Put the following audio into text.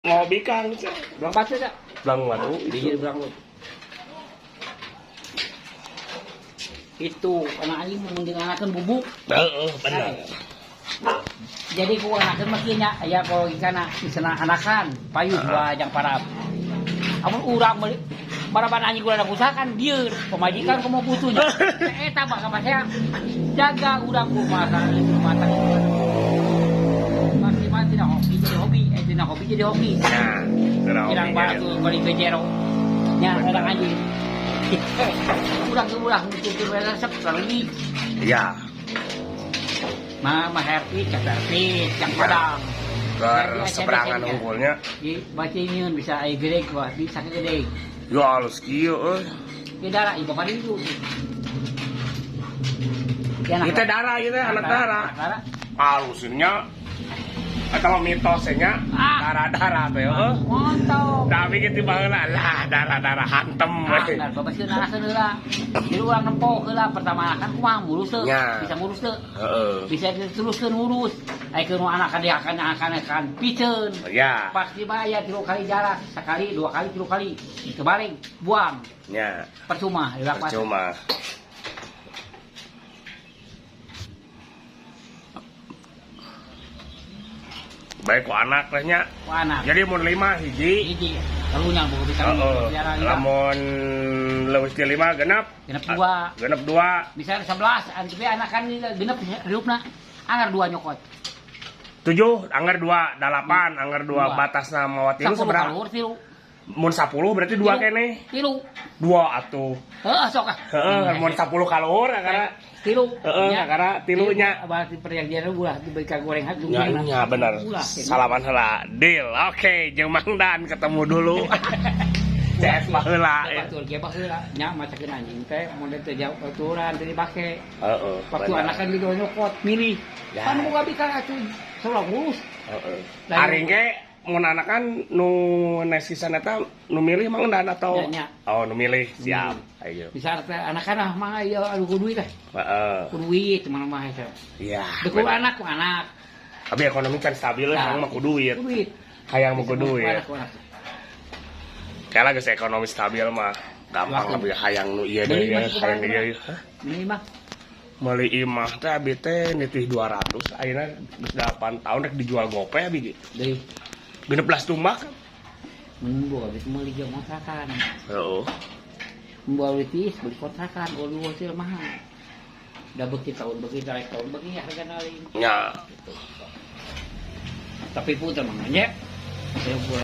Ngopi Kang, Belang baca tak? belang waduh Dia belang itu anak anjing mending anakan bubuk. Benar. Jadi ku anakan makinya aya kalau ikana isana anakan payu dua yang parab. Amun urang baraban anjing gula usahakan dia pemajikan kamu butuhnya. Eta mah sama saya jaga urang rumah matang. Maksimal tidak hobi jadi hobi. Nah, Kirang batu balik pejero. Nya kadang anjing. Urang itu resep lagi. iya. Mah herpit, herpit yang padang. Seberangan unggulnya. Di bacinyeun bisa aya gede wah bisa gede. Yo halus kieu euy. Ge darah ibu kan itu. Kita darah ieu teh anak darah. Halusnya eta mah mitosnya darah-darah teh heuh. Montong. Tapi kitu baheula lah darah-darah hantem we. Nah, babaskeun narakeun heula. Jadi urang nempo heula pertama kan kumaha mulus teu. Nya. Bisa mulus teu. Heeh. Bisa diteruskeun urus. Aya keur anak akan piceun. Ya. Pasti bayar 3 kali jarak, sekali, 2 kali, 3 kali. Kebalik, buang. Nya. Percuma, Percuma. Baik ku anak teh nya. Anak. Jadi mun 5 hiji. Hiji. Kalunya boga bisa Heeh. Lamun leuwih ti 5 genep. genep 2. Genep 2. Bisa 11, tapi anak kan genep hiupna. Anggar 2 nyokot. 7, anggar 2, 8, anggar 2 batasna mawa tilu sabaraha? Mun 10 berarti 2 keneh. Tilu. 2 atuh. Heeh, sok ah. Heeh, mun 10 kaluhur karena tilu. heeh, karena tilunya. Berarti perjanjian ulah diberikan goreng hak Ya, nya bener. Salaman heula. Deal. Oke, jeung Mang Dan ketemu dulu. CS mah heula. Batur ge baheula. Nya macakeun anjing teh mun teh jauh aturan teh dipake. Heeh. Waktu anak kan di nyokot milih. Kan boga bika atuh. Salah ngurus. Heeh. Ari ge mun anak kan nu nesisan eta nu milih Mang Dan atau oh nu milih siap. Ayo. Bisa teh anak kan mah aya anu kudu duit teh. Heeh. Kudu duit teman mah eta. Iya. Beku anak ku anak. Abi ekonomi kan stabil hayang mah kudu duit. Duit. Hayang mah kudu duit. Kala geus ekonomi stabil mah gampang lebih hayang nu ieu deui hayang ieu. Ini mah Meuli imah teh abi teh nitih 200 ayeuna geus 8 tahun rek dijual gopeh abi ge. deui. 16 tumbak. Mun boga geus meuli jeung kontrakan. Heeh. Mun boga beli kontrakan, ulu hasil mahal. Da beuki tahun beuki tarik tahun beuki hargana lain. Nya. Tapi puter mah nya.